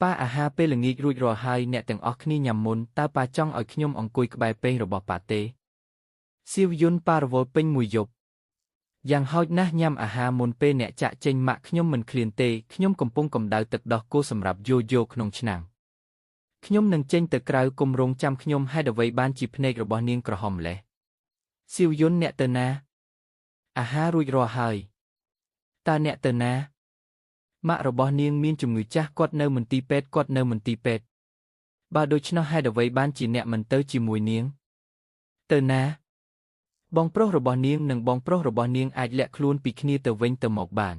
ប៉ាអាហារពេលល្ងាចរួចរាល់ហើយអ្នកទាំងអស់គ្នាញ៉ាំមុនតើប៉ាចង់ឲ្យខ្ញុំអង្គុយក្បែរពេករបស់ប៉ាទេសៀវយន្តប៉ារវល់ពេញមួយយប់យ៉ាងហោចណាស់ញ៉ាំអាហារមុនពេលអ្នកចាក់ចេញម៉ាក់ខ្ញុំមិនឃ្លានទេខ្ញុំកំពុងកម្ដៅទឹកដោះគោសម្រាប់យកក្នុងឆ្នាំងខ្ញុំនឹងចេញទៅក្រៅគម្រោងចាំខ្ញុំហេតុអ្វីបានជាភ្នែករបស់នាងក្រហមម្លេះសៀវយន្តអ្នកទៅណាអាហាររួចរាល់ហើយតើអ្នកទៅណាម៉ាក់របស់នាងមានជំងឺចាស់គាត់នៅមន្ទីរពេទ្យបើដូច្នោះហេតុអ្វីបានជាអ្នកមិនទៅជាមួយនាងទៅណាបងប្រុសរបស់នាងនិងបងប្រុសរបស់នាងអាចលាក់ខ្លួនពីគ្នាទៅវិញទៅមកបាន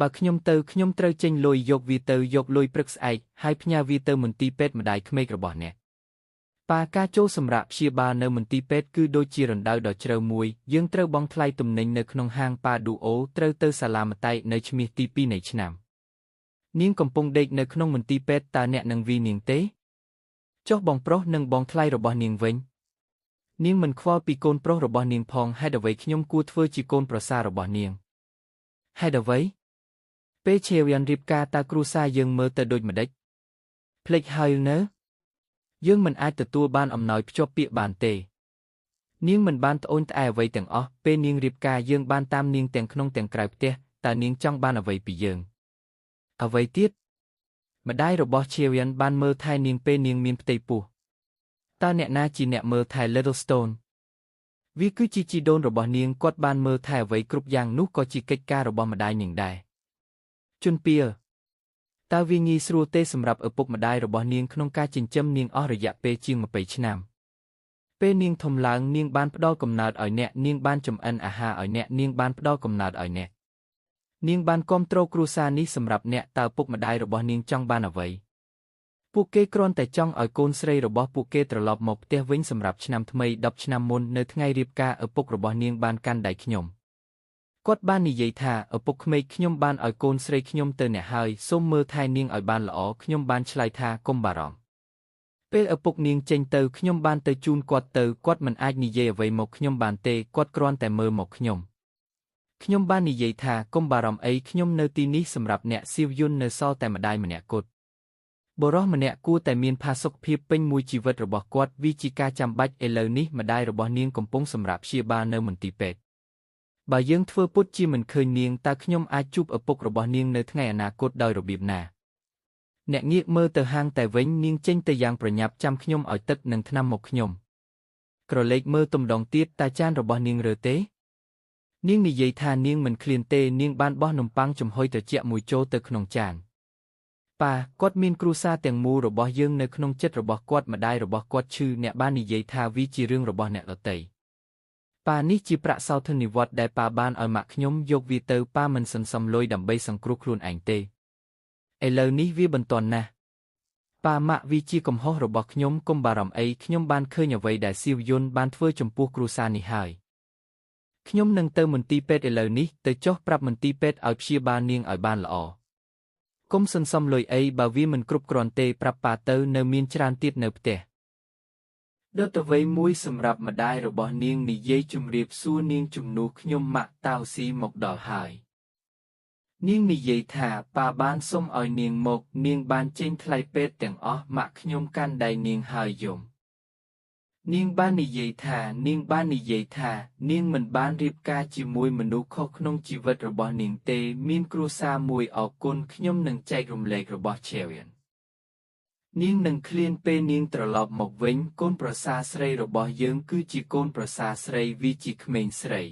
បើខ្ញុំទៅខ្ញុំត្រូវចេញលុយយកវាទៅយកលុយព្រឹកស្អែកហើយផ្ញើវាទៅមន្ទីរពេទ្យម្ដាយក្មេករបស់អ្នកប៉ាការចូលសម្រាប់ព្យាបាលនៅមន្ទីរពេទ្យគឺដូចជារណ្ដៅដ៏ជ្រៅមួយយើងត្រូវបង់ថ្លៃទំនិញនៅក្នុងហាងប៉ាឌូអូត្រូវទៅសាលាម្តែកនៅឈ្មោះទី2នៃឆ្នាំនាងកំពុងដេកនៅក្នុងមន្ទីរពេទ្យតើអ្នកនឹងវីនាងទេចុះបងប្រុសនិងបងថ្លៃរបស់នាងវិញនាងមិនខ្វល់ពីកូនប្រុសរបស់នាងផងហេតុអ្វីខ្ញុំគួរធ្វើជាកូនប្រសាររបស់នាងហេតុអ្វីពេលឆេវៀនរៀបការតើគ្រួសារយើងមើលទៅដូចម្ដេចភ្លេចហើយនៅយើងមិនអាចទទួលបានអំណោយភ្ជាប់ពាក្យបានទេនាងមិនបានត្អូញត្អែអ្វីទាំងអស់ពេលនាងរៀបការយើងបានតាមនាងទាំងក្នុងទាំងក្រៅផ្ទះតើនាងចង់បានអ្វីពីយើងអ្វីទៀតម្ដាយរបស់ឆេវៀនបានមើលថែនាងពេលនាងមានផ្ទៃពោះតើអ្នកណាជាអ្នកមើលថែ Little Stone វាគឺជាជីដូនរបស់នាងគាត់បានមើលថែអ្វីគ្រប់យ៉ាងនោះក៏ជាកិច្ចការរបស់ម្ដាយនាងដែរជនពៀលតើវាងាយស្រួលទេសម្រាប់ឪពុកម្ដាយរបស់នាងក្នុងការចិញ្ចឹមនាងអស់រយៈពេលជាង20ឆ្នាំពេលនាងធំឡើងនាងបានផ្ដល់កំណើតឲ្យអ្នកនាងបានចម្អិនអាហារឲ្យអ្នកនាងបានផ្ដល់កំណើតឲ្យអ្នកនាងបានគាំទ្រគ្រួសារនេះសម្រាប់អ្នកតើពុកម្ដាយរបស់នាងចង់បានអ្វីពួកគេគ្រាន់តែចង់ឲ្យកូនស្រីរបស់ពួកគេត្រឡប់មកផ្ទះវិញសម្រាប់ឆ្នាំថ្មី10ឆ្នាំមុននៅថ្ងៃរៀបការឪពុករបស់នាងបានកាន់ដៃខ្ញុំគាត់បាននិយាយថាឪពុកក្មេកខ្ញុំបានឲ្យកូនស្រីខ្ញុំទៅអ្នកហើយសូមមើលថែនាងឲ្យបានល្អខ្ញុំបានឆ្លើយថាកុំបារម្ភពេលឪពុកនាងចេញទៅខ្ញុំបានទៅជូនគាត់ទៅគាត់មិនអាចនិយាយអ្វីមកខ្ញុំបានទេគាត់គ្រាន់តែមើលមកខ្ញុំបាននិយាយថាកុំបារម្ភអីខ្ញុំនៅទីនេះសម្រាប់អ្នកសៀវយន្តនៅសល់តែម្ដាយម្នាក់គត់បុរសម្នាក់គួរតែមានផាសុកភាពពេញមួយជីវិតរបស់គាត់វាជាការចាំបាច់ឥឡូវនេះម្ដាយរបស់នាងកំពុងសម្រាប់ព្យាបាលនៅមន្ទីរពេទ្យបើយើងធ្វើពុតជាមិនឃើញនាងតើខ្ញុំអាចជួបឪពុករបស់នាងនៅថ្ងៃអនាគតដោយរបៀបណាអ្នកងាកមើលទៅហាងតែវិញនាងចេញទៅយ៉ាងប្រញាប់ចាំខ្ញុំឲ្យទឹកនិងថ្នាំមកខ្ញុំក្រឡេកមើលទំដងទៀតតើចានរបស់នាងរើទេនាងនិយាយថានាងមិនឃ្លានទេនាងបានបោះនំប៉័ងចំហុយត្រជាក់មួយចូលទៅក្នុងចានប៉ាគាត់មានគ្រួសារទាំងមូលរបស់យើងនៅក្នុងចិត្តរបស់គាត់ម្ដាយរបស់គាត់ឈឺអ្នកបាននិយាយថាវាជារឿងរបស់អ្នកដទៃប៉ានេះជាប្រាក់សោធននិវត្តន៍ដែលប៉ាបានឲ្យម៉ាក់ខ្ញុំយកវាទៅប៉ាមិនសន្សំលុយដើម្បីសង្គ្រោះខ្លួនឯងទេឥឡូវនេះវាបន្ទាន់ណាស់ប៉ាម៉ាក់វាជាកំហុសរបស់ខ្ញុំកុំបារម្ភអីខ្ញុំបានឃើញអ្វីដែលសៀវយន្តបានធ្វើចំពោះគ្រួសារនេះហើយខ្ញុំនឹងទៅមន្ទីរពេទ្យឥឡូវនេះទៅចុះប្រាប់មន្ទីរពេទ្យឲ្យព្យាបាលនាងឲ្យបានល្អកុំសន្សំលុយអីបើវាមិនគ្រប់គ្រាន់ទេប្រាប់ប៉ាទៅនៅមានច្រើនទៀតនៅផ្ទះដុតអ្វីមួយសម្រាប់ម្ដាយរបស់នាងនិយាយជម្រាបសួរនាងជំនួសខ្ញុំម៉ាក់តាវស៊ីមកដល់ហើយនាងនិយាយថាប៉ាបានសុំឲ្យនាងមកនាងបានចេញថ្លៃពេទ្យទាំងអស់ម៉ាក់ខ្ញុំកាន់ដៃនាងហើយយំនាងបាននិយាយថានាងមិនបានរៀបការជាមួយមនុស្សខុសក្នុងជីវិតរបស់នាងទេមានគ្រួសារមួយអរគុណខ្ញុំនឹងចែករំលែករបស់ឆេវៀននាងនឹងឃ្លានពេលនាងត្រឡប់មកវិញកូនប្រសារស្រីរបស់យើងគឺជាកូនប្រសារស្រីវាជាក្មេងស្រី